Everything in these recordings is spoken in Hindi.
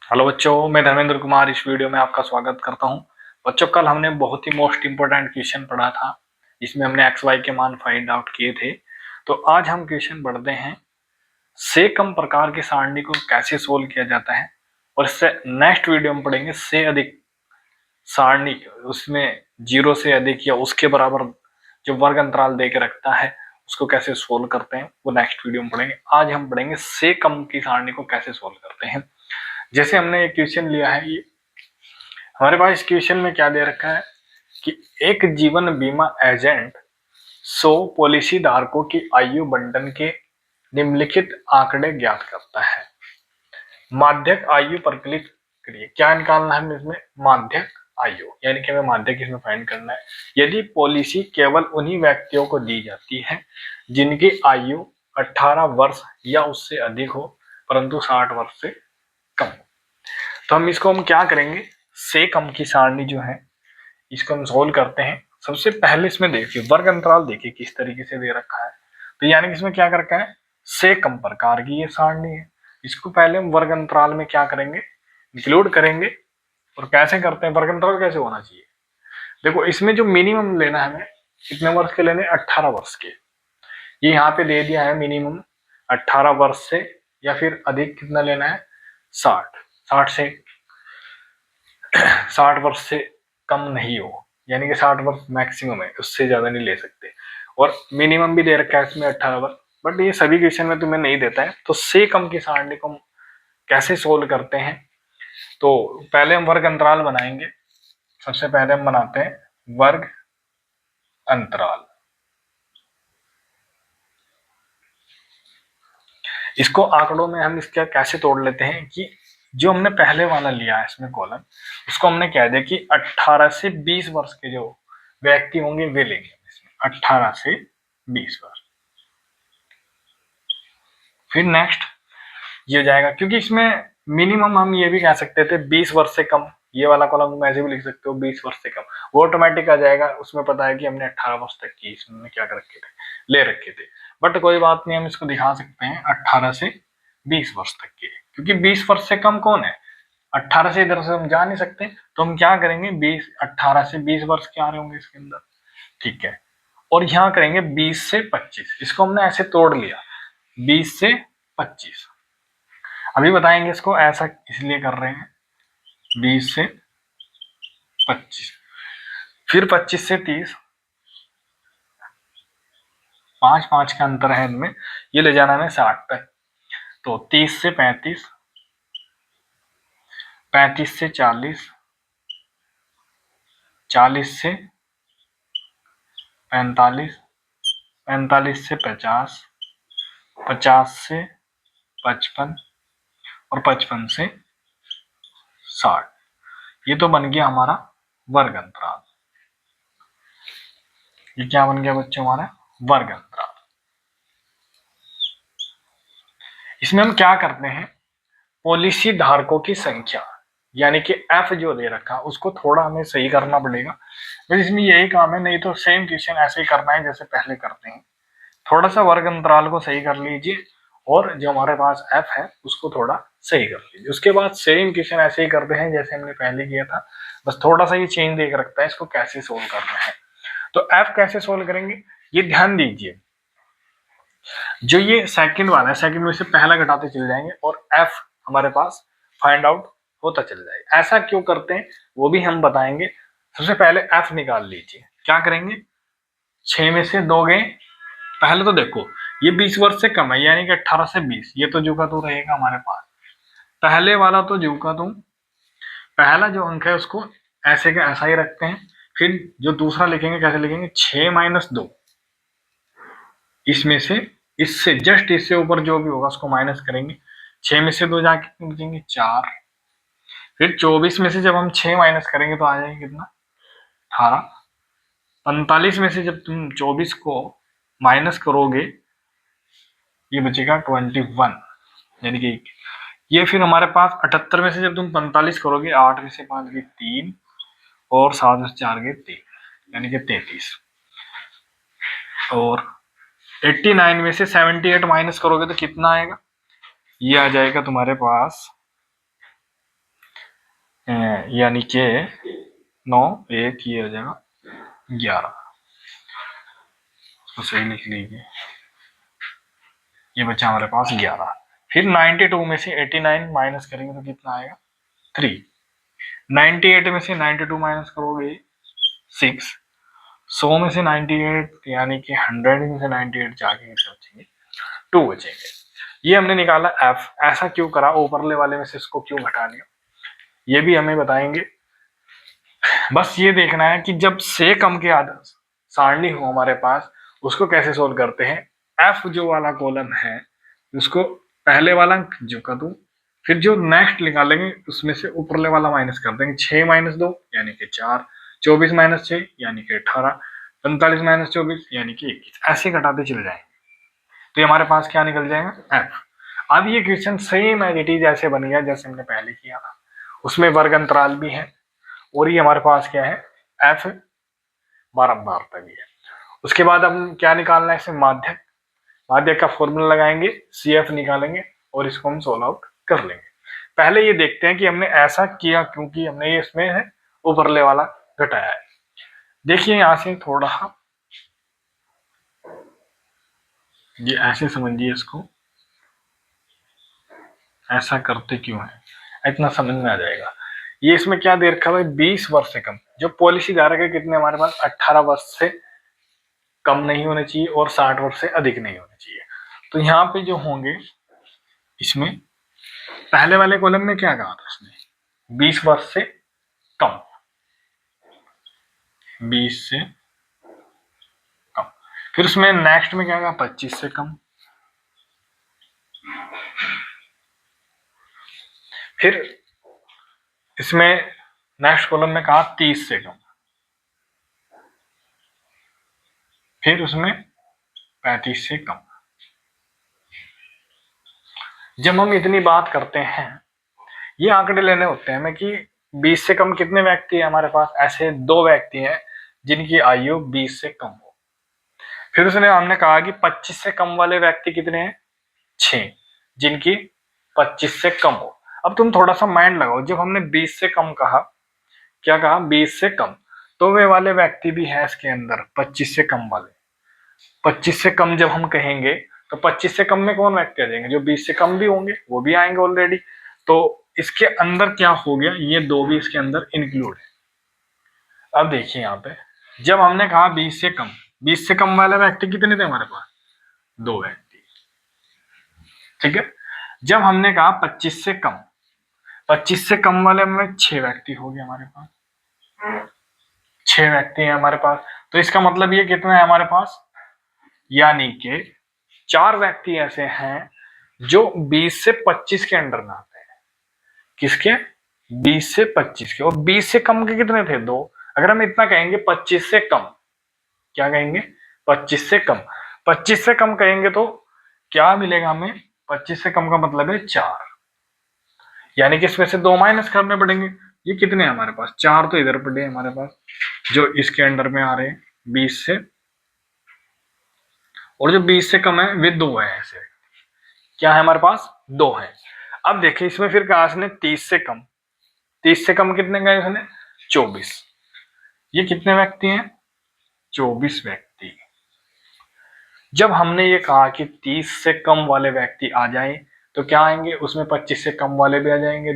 हेलो बच्चों, मैं धर्मेंद्र कुमार इस वीडियो में आपका स्वागत करता हूं। बच्चों, कल हमने बहुत ही मोस्ट इंपोर्टेंट क्वेश्चन पढ़ा था जिसमें हमने एक्स वाई के मान फाइंड आउट किए थे। तो आज हम क्वेश्चन पढ़ते हैं से कम प्रकार की सारणी को कैसे सोल्व किया जाता है, और इससे नेक्स्ट वीडियो में पढ़ेंगे से अधिक सारणी, उसमें जीरो से अधिक या उसके बराबर जो वर्ग अंतराल दे के रखता है उसको कैसे सोल्व करते हैं, वो नेक्स्ट वीडियो में पढ़ेंगे। आज हम पढ़ेंगे से कम की सारणी को कैसे सोल्व करते हैं। जैसे हमने एक क्वेश्चन लिया है, ये हमारे पास इस क्वेश्चन में क्या दे रखा है कि एक जीवन बीमा एजेंट 100 पॉलिसी धारकों की आयु बंटन के निम्नलिखित आंकड़े ज्ञात करता है। माध्यक आयु पर क्लिक करिए। क्या निकालना है इसमें? माध्यक आयु, यानी कि हमें माध्यक इसमें फाइंड करना है। यदि पॉलिसी केवल उन्हीं व्यक्तियों को दी जाती है जिनकी आयु 18 वर्ष या उससे अधिक हो, परंतु 60 वर्ष से कम, तो हम क्या करेंगे, से कम की सारणी जो है इसको हम सोल्व करते हैं। सबसे पहले इसमें देखिए वर्ग अंतराल, देखिए किस तरीके से दे रखा है। तो यानी कि इसमें क्या कर रखा है, से कम प्रकार की ये सारणी है। इसको पहले हम वर्ग अंतराल में क्या करेंगे, इंक्लूड करेंगे। और कैसे करते हैं, वर्ग अंतराल कैसे होना चाहिए? देखो, इसमें जो मिनिमम लेना है हमें, कितने वर्ष के लेने? 18 वर्ष के। ये यहाँ पे दे दिया है मिनिमम 18 वर्ष से, या फिर अधिक कितना लेना है? 60। 60 वर्ष से कम नहीं हो, यानी कि 60 वर्ष मैक्सिमम है, उससे ज्यादा नहीं ले सकते। और मिनिमम भी दे रखा है इसमें 18 वर्ष, बट ये सभी क्वेश्चन में तुम्हें नहीं देता है। तो से कम की सारणी को हम कैसे सोल्व करते हैं? तो पहले हम वर्ग अंतराल बनाएंगे। सबसे पहले हम बनाते हैं वर्ग अंतराल। इसको आंकड़ों में हम इसका कैसे तोड़ लेते हैं कि जो हमने पहले वाला लिया है इसमें कॉलम, उसको हमने कह दिया कि 18 से 20 वर्ष के जो व्यक्ति होंगे वे लेंगे इसमें 18 से 20 वर्ष। फिर नेक्स्ट ये हो जाएगा, क्योंकि इसमें मिनिमम हम ये भी कह सकते थे 20 वर्ष से कम। ये वाला कॉलम तुम ऐसे भी लिख सकते हो 20 वर्ष से कम, वो ऑटोमेटिक आ जाएगा। उसमें पता है कि हमने 18 वर्ष तक की इसमें क्या कर रखे थे, ले रखे थे। बट कोई बात नहीं, हम इसको दिखा सकते हैं 18 से 20 वर्ष तक के, क्योंकि 20 वर्ष से कम कौन है? 18 से इधर से हम जा नहीं सकते, तो हम क्या करेंगे, 18 से 20 वर्ष के आ रहे होंगे इसके अंदर, ठीक है। और यहाँ करेंगे 20 से 25। इसको हमने ऐसे तोड़ लिया, 20 से 25। अभी बताएंगे इसको, ऐसा इसलिए कर रहे हैं 20 से 25। फिर 25 से 30, 5 का अंतर है इनमें, ये ले जाना है 60 तक। तो 30 से 35, 35 से 40, 40 से 45, 45 से 50, 50 से 55, और 55 से 60। ये तो बन गया हमारा वर्ग अंतराल। ये क्या बन गया बच्चों? हमारा वर्ग अंतराल। इसमें हम क्या करते हैं, पॉलिसी धारकों की संख्या, यानी कि एफ जो दे रखा उसको थोड़ा हमें सही करना पड़ेगा। बस इसमें यही काम है, नहीं तो सेम क्वेश्चन ऐसे ही करना है जैसे पहले करते हैं। थोड़ा सा वर्ग अंतराल को सही कर लीजिए, और जो हमारे पास एफ है उसको थोड़ा सही कर लीजिए। उसके बाद सेम क्वेश्चन ऐसे ही करते हैं जैसे हमने पहले किया था, बस थोड़ा सा ये चेंज देख रखता है, इसको कैसे सोल्व करना है। तो एफ कैसे सोल्व करेंगे, ये ध्यान दीजिए। जो ये सेकंड वाला है, सेकंड में से पहला घटाते चले जाएंगे और एफ हमारे पास फाइंड आउट होता चल जाएगा। ऐसा क्यों करते हैं वो भी हम बताएंगे। सबसे पहले एफ निकाल लीजिए। क्या करेंगे, 6 में से 2 गए। पहले तो देखो ये 20 वर्ष से कम है, यानी कि 18 से 20, ये तो जू का तू रहेगा हमारे पास। पहले वाला तो जू का तू, पहला जो अंक है उसको ऐसे का ऐसा ही रखते हैं। फिर जो दूसरा लिखेंगे कैसे लिखेंगे, 6 माइनस 2, इसमें से इससे जस्ट इससे ऊपर जो भी होगा उसको माइनस करेंगे। 6 में से 2 जाके बचेंगे 4। फिर 24 में से जब हम 6 माइनस करेंगे तो आ जाएगा कितना, 18। 45 में से जब तुम 24 को माइनस करोगे ये बचेगा 21, यानी कि ये। फिर हमारे पास 78 में से जब तुम 45 करोगे, 8 में से 5 गए 3, और 7 में से 4 गए 3, यानी कि 33। और 89 में से 78 माइनस करोगे तो कितना आएगा, ये आ जाएगा तुम्हारे पास यानी कि 9 1 ये हो जाएगा 11, तो सही लिख लीजिए, ये बचा हमारे पास 11। फिर 92 में से 89 माइनस करेंगे तो कितना आएगा 3। 98 में से 92 माइनस करोगे 6। 100 में से 98 यानी कि 100 में से 98 जाके बचेंगे 2 बचेंगे। ये हमने निकाला f। ऐसा क्यों करा, ऊपरले वाले में से इसको क्यों घटा लिया, ये भी हमें बताएंगे। बस ये देखना है कि जब से कम के आदर्श सारणी हो हमारे पास, उसको कैसे सोल्व करते हैं। f जो वाला कॉलम है उसको पहले वाला जो कर दूं, फिर जो नेक्स्ट निकालेंगे उसमें से ऊपरले वाला माइनस कर देंगे। 6 माइनस 2 यानी कि 4, 24 माइनस 6 यानी कि 18, 45 माइनस 24 यानी कि 21, ऐसे घटाते चले जाएंगे। तो ये हमारे पास क्या निकल जाएगा f। अब ये question same as it is ऐसे बन गया जैसे हमने पहले किया था, उसमें वर्ग अंतराल भी है और ये हमारे पास क्या है f बारंबारता भी है। उसके बाद हम क्या निकालना है इसमें माध्यक। माध्यक का फॉर्मूला लगाएंगे, CF निकालेंगे और इसको हम सोल्व आउट कर लेंगे। पहले ये देखते हैं कि हमने ऐसा किया क्योंकि हमने ये इसमें है ऊपरले वाला घटाया है। देखिए यहां से थोड़ा ये ऐसे समझिए, इसको ऐसा करते क्यों है इतना समझ में आ जाएगा। ये इसमें क्या दे रखा है 20 वर्ष से कम, जो पॉलिसी धारक है कितने हमारे पास 18 वर्ष से कम नहीं होने चाहिए और 60 वर्ष से अधिक नहीं होने चाहिए। तो यहाँ पे जो होंगे इसमें पहले वाले कॉलम में क्या कहा था उसने 20 वर्ष से कम, 20 से कम। फिर उसमें नेक्स्ट में क्या कहा 25 से कम। फिर इसमें नेक्स्ट कॉलम में कहा 30 से कम। फिर उसमें 35 से कम। जब हम इतनी बात करते हैं, ये आंकड़े लेने होते हैं हमें कि 20 से कम कितने व्यक्ति है हमारे पास, ऐसे 2 व्यक्ति हैं जिनकी आयु 20 से कम हो। फिर उसने हमने कहा कि 25 से कम वाले व्यक्ति कितने हैं 6, जिनकी 25 से कम हो। अब तुम थोड़ा सा माइंड लगाओ, जब हमने 20 से कम कहा, क्या कहा 20 से कम, तो वे वाले व्यक्ति भी है इसके अंदर 25 से कम वाले। 25 से कम जब हम कहेंगे तो 25 से कम में कौन व्यक्ति आ जाएंगे, जो 20 से कम भी होंगे वो भी आएंगे ऑलरेडी। तो इसके अंदर क्या हो गया, ये 2 भी इसके अंदर इंक्लूड है। अब देखिए यहाँ पे जब हमने कहा 20 से कम, 20 से कम वाले व्यक्ति कितने थे हमारे पास 2 व्यक्ति, ठीक है। जब हमने कहा 25 से कम, 25 से कम वाले में 6 व्यक्ति हो गए हमारे पास, 6 व्यक्ति हैं हमारे पास। तो इसका मतलब ये कितना है हमारे पास, यानी कि 4 व्यक्ति ऐसे हैं जो 20 से 25 के अंडर में आते हैं। किसके 20 से 25 के। और 20 से कम के कितने थे 2। अगर हम इतना कहेंगे 25 से कम, क्या कहेंगे 25 से कम, 25 से कम कहेंगे तो क्या मिलेगा हमें, 25 से कम का मतलब है 4, यानी कि इसमें से 2 माइनस करने पड़ेंगे। ये कितने हैं हमारे पास 4, तो इधर पड़े हमारे पास जो इसके अंडर में आ रहे हैं 20 से, और जो 20 से कम है वे 2 है। ऐसे क्या है हमारे पास 2 है। अब देखिए इसमें फिर कहा इसने 30 से कम, 30 से कम कितने गए उसने 24। ये कितने व्यक्ति हैं 24 व्यक्ति। जब हमने ये कहा कि 30 से कम वाले व्यक्ति आ जाएं तो क्या आएंगे, उसमें 25 से कम वाले भी आ जाएंगे,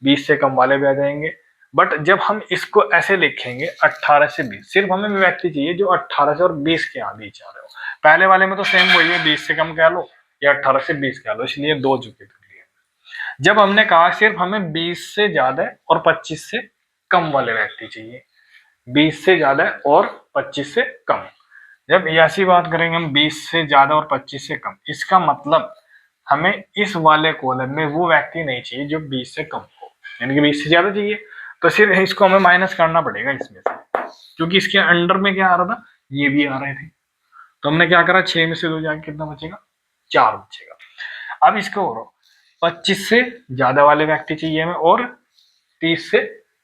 20 से कम वाले भी आ जाएंगे। बट जब हम इसको ऐसे लिखेंगे 18 से 20, सिर्फ हमें व्यक्ति चाहिए जो 18 से और 20 के बीच आ रहे हो। पहले वाले में तो सेम वही है, 20 से कम कह लो या 18 से 20 कह लो, इसलिए 2 जुके लिए। जब हमने कहा सिर्फ हमें 20 से ज्यादा और 25 से कम वाले व्यक्ति चाहिए, 20 से ज्यादा और 25 से कम। जब ऐसी बात करेंगे हम 20 से ज्यादा और 25 से कम, इसका मतलब हमें इस वाले कॉलम में वो व्यक्ति नहीं चाहिए जो 20 से कम हो, यानी कि 20 से ज्यादा चाहिए। तो सिर्फ इसको हमें माइनस करना पड़ेगा इसमें से, क्योंकि इसके अंडर में क्या आ रहा था, ये भी आ रहे थे। तो हमने क्या करा, 6 में से 2 जाके कितना बचेगा 4 बचेगा। अब इसको और 25 से ज्यादा वाले व्यक्ति चाहिए हमें और 30 से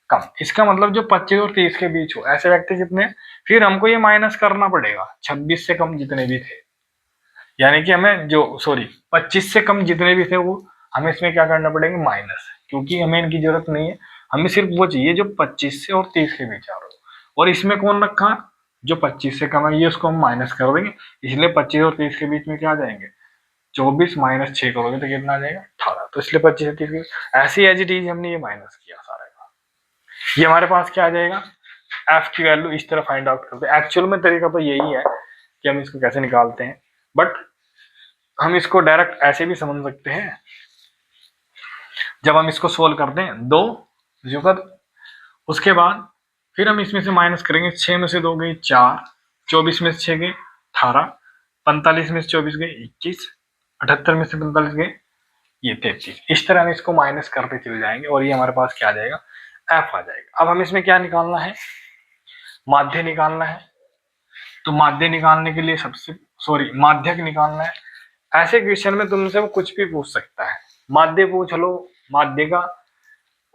कम। इसका मतलब जो 25 और 30 के बीच हो ऐसे व्यक्ति कितने, फिर हमको ये माइनस करना पड़ेगा 26 से कम जितने भी थे, यानी कि हमें जो 25 से कम जितने भी थे वो हमें इसमें क्या करना पड़ेगा माइनस, क्योंकि हमें इनकी जरूरत नहीं है। हमें सिर्फ वो चाहिए जो 25 से और 30 के बीच आ रहा हो। और इसमें कौन रखा, जो 25 से कम है ये उसको हम माइनस कर देंगे, इसलिए 25 और 30 के बीच में क्या आ जाएंगे, 24 माइनस 6 करोगे तो कितना आ जाएगा 18। तो इसलिए 25 से 30 के ऐसी एज इट इज हमने ये माइनस किया सारा का। ये हमारे पास क्या आ जाएगा, एफ की वैल्यू इस तरह फाइंड आउट करते हैं। एक्चुअल में तरीका तो यही है कि हम इसको कैसे निकालते हैं, बट हम इसको डायरेक्ट ऐसे भी समझ सकते हैं। जब हम इसको सोल्व करते हैं 2 युगत, उसके बाद फिर हम इसमें से माइनस करेंगे, 6 में से 2 गई 4, 24 में से 6 गए 18, 45 में से 24 गए 21, 78 में से 45 गए ये 33। इस तरह हम इसको माइनस करते चले जाएंगे और ये हमारे पास क्या आ जाएगा, एफ आ जाएगा। अब हम इसमें क्या निकालना है, माध्य निकालना है। तो माध्य निकालने के लिए माध्यक निकालना है। ऐसे क्वेश्चन में तुमसे वो कुछ भी पूछ सकता है, माध्य पूछ लो, माध्य का,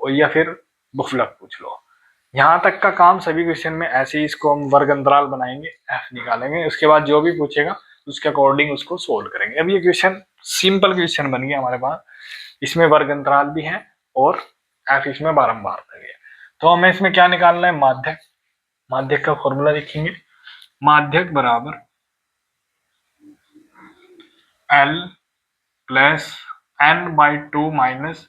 या फिर बहुफलक पूछ लो। यहाँ तक का काम सभी क्वेश्चन में ऐसे ही इसको हम वर्ग अंतराल बनाएंगे, एफ निकालेंगे, उसके बाद जो भी पूछेगा उसके अकॉर्डिंग उसको सोल्व करेंगे। अब ये क्वेश्चन सिंपल क्वेश्चन बन गया हमारे पास, इसमें वर्ग अंतराल भी है और एफ इसमें बारंबार है। तो हमें इसमें क्या निकालना है, माध्यक। माध्यक का फॉर्मूला लिखेंगे, माध्यक बराबर L plus n/2 minus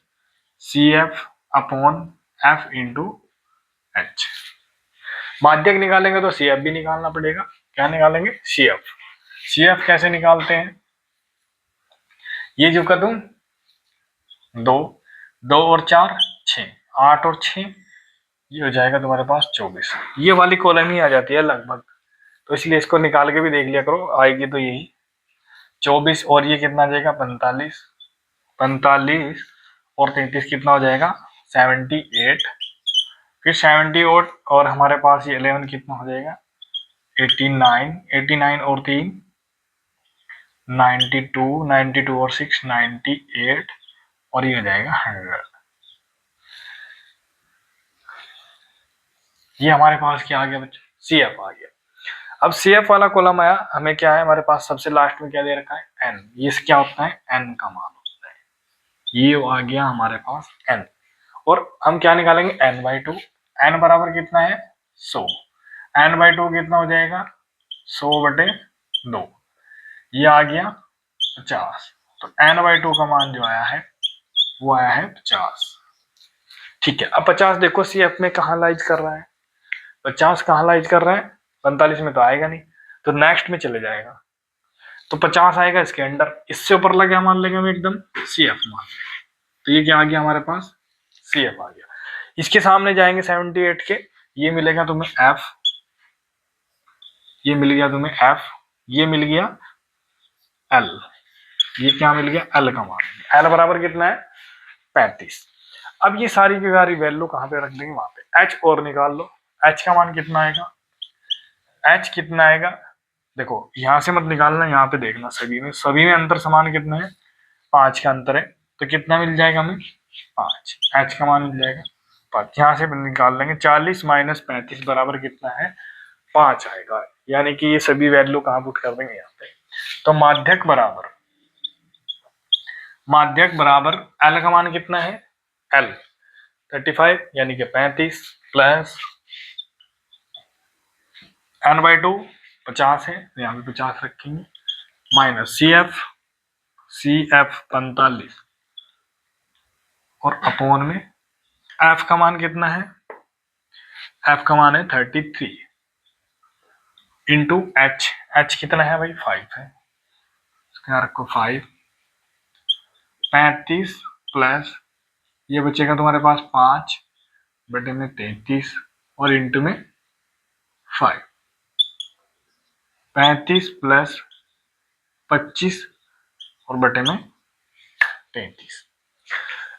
C F upon F into H. माध्यक निकालेंगे तो सी एफ भी निकालना पड़ेगा। क्या निकालेंगे, सी एफ। सी एफ कैसे निकालते हैं, ये जो कर दूं 2, 2 और 4 6, 8 और 6 ये हो जाएगा तुम्हारे पास 24। ये वाली कॉलम ही आ जाती है लगभग, तो इसलिए इसको निकाल के भी देख लिया करो, आएगी तो यही 24 और ये कितना आ जाएगा 45, 45 और 33 कितना हो जाएगा 78, फिर 70 और हमारे पास ये 11 कितना हो जाएगा 89, 89 और 3 92, 92 और 6 98 और ये हो जाएगा 100। ये हमारे पास क्या आ गया बच्चों, सी एफ आ गया। अब सी एफ वाला कॉलम आया, हमें क्या है हमारे पास सबसे लास्ट में क्या दे रखा है एन, ये क्या होता है एन का मान होता है, ये आ गया हमारे पास एन। और हम क्या निकालेंगे n/2, एन बराबर कितना है 100, n/2 कितना हो जाएगा 100/2, ये आ गया 50। तो n/2 का मान जो आया है वो आया है 50। ठीक है, अब 50 देखो सी एफ में कहाँ लाइज कर रहा है, 50 कहाँ लाइज कर रहा है 45 में तो आएगा नहीं, तो नेक्स्ट में चले जाएगा, तो 50 आएगा इसके अंदर, इससे ऊपर लगे मान लेंगे हम एकदम सी एफ मान लेंगे। तो ये क्या आ गया हमारे पास सी एफ आ गया। इसके सामने जाएंगे 78 के, ये मिलेगा तुम्हें एफ, ये मिल गया तुम्हें एफ, ये मिल गया एल, ये क्या मिल गया एल का मान, एल बराबर कितना है 35। अब ये सारी की सारी वैल्यू कहाँ पे रख देंगे वहां पे, एच और निकाल लो, एच का मान कितना आएगा, एच कितना आएगा, देखो यहां से मत निकालना, यहाँ पे देखना, सभी में अंतर समान कितना है 5 का अंतर है, तो कितना मिल जाएगा हमें 5, एच का मान मिल जाएगा 5। यहाँ से निकाल लेंगे 40 माइनस 35 बराबर कितना है 5 आएगा, यानी कि ये सभी वैल्यू कहाँ पुट कर देंगे यहाँ पे। तो माध्यक बराबर एल का मान कितना है एल 35 यानी कि 35 प्लस n/2 50 है, तो यहाँ पे 50 रखेंगे, माइनस सी एफ 45 और अपोन में एफ का मान कितना है, एफ का मान है 33 इंटू एच, एच कितना है भाई 5 है, इसका रखो 5, 35 प्लस ये बचेगा तुम्हारे पास 5/33 और इंटू में 5, 35 प्लस 25 और बटे में 33।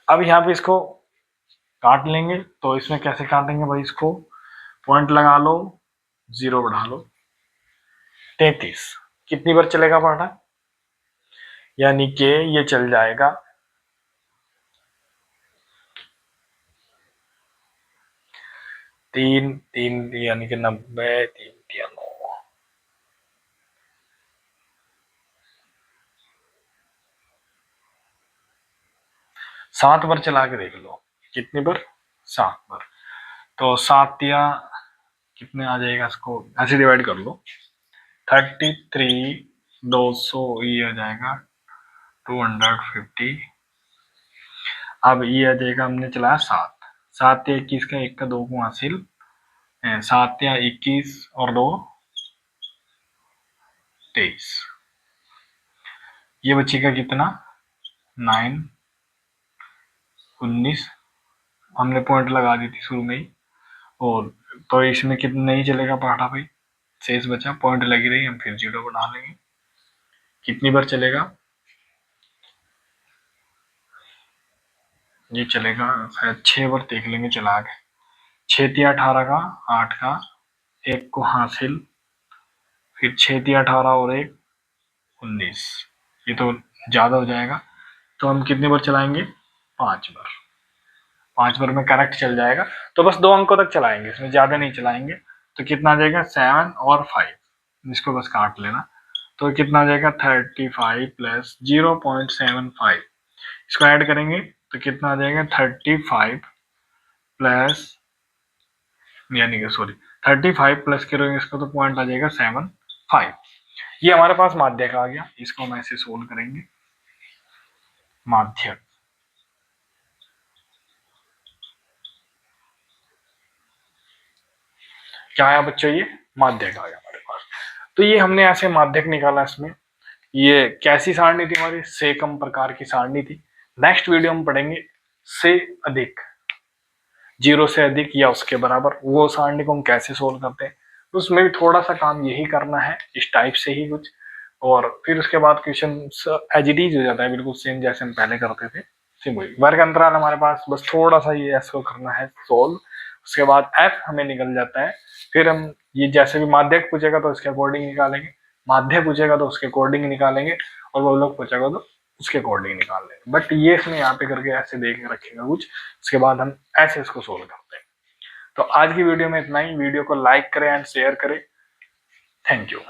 अब यहाँ पे इसको काट लेंगे, तो इसमें कैसे काटेंगे भाई, इसको पॉइंट लगा लो, 0 बढ़ा लो, 33 कितनी बार चलेगा पढ़ना, यानी कि ये चल जाएगा 3 यानी कि 90, 3 या 9, 7 बार चला के देख लो, कितनी बार 7 बार। तो 7 या कितने आ जाएगा, इसको ऐसे डिवाइड कर लो, 33, 200, ये आ जाएगा 250। अब ये आ जाएगा, हमने चलाया 7, 7 या 21 का, 1 का 2 को हासिल, 7 या 21 और 2 23, ये बचेगा कितना 9, 19, हमने पॉइंट लगा दी थी शुरू में ही। और तो इसमें कितना नहीं चलेगा पहाड़ा भाई, शेष बचा, पॉइंट लगी रही, हम फिर 0 बढ़ा लेंगे। कितनी बार चलेगा, ये चलेगा शायद 6 बार, देख लेंगे चला के। 6 तिया 18 का, 8 का, 1 को हासिल, फिर 6 तिया 18 और 1 19, ये तो ज्यादा हो जाएगा, तो हम कितनी बार चलाएंगे, 5 बार। 5 बार में करेक्ट चल जाएगा। तो बस 2 अंकों तक चलाएंगे, इसमें ज्यादा नहीं चलाएंगे। तो कितना आ जाएगा 7 और 5, इसको बस काट लेना। तो कितना आ जाएगा 35 प्लस 0.75, इसको ऐड करेंगे तो कितना आ जाएगा 35 प्लस, यानी कि सॉरी 35 प्लस करेंगे इसको तो पॉइंट आ जाएगा 75। ये हमारे पास माध्यक आ गया, इसको हम ऐसे सोल्व करेंगे। माध्यक, क्या आया बच्चों, ये माध्यक आ गया हमारे पास। तो ये हमने ऐसे माध्यक निकाला। इसमें ये कैसी सारणी थी हमारी, से कम प्रकार की सारणी थी। नेक्स्ट वीडियो में पढ़ेंगे से अधिक, 0 से अधिक या उसके बराबर, वो सारणी को हम कैसे सोल्व करते हैं। तो उसमें भी थोड़ा सा काम यही करना है, इस टाइप से ही कुछ, और फिर उसके बाद क्वेश्चन एज इट इज हो जाता है, बिल्कुल सेम जैसे हम पहले करते थे। सेम वही वर्ग अंतराल हमारे पास, बस थोड़ा सा ये एस को करना है सोल्व, उसके बाद एफ हमें निकल जाता है। फिर हम ये जैसे भी माध्यक पूछेगा तो उसके अकॉर्डिंग निकालेंगे, माध्य पूछेगा तो उसके अकॉर्डिंग निकालेंगे, और वो लोग पूछेगा तो उसके अकॉर्डिंग निकाल लेंगे। बट ये इसमें यहाँ पे करके ऐसे देख के रखेगा कुछ, उसके बाद हम ऐसे इसको सोल्व करते हैं। तो आज की वीडियो में इतना ही। वीडियो को लाइक करें एंड शेयर करें। Thank you.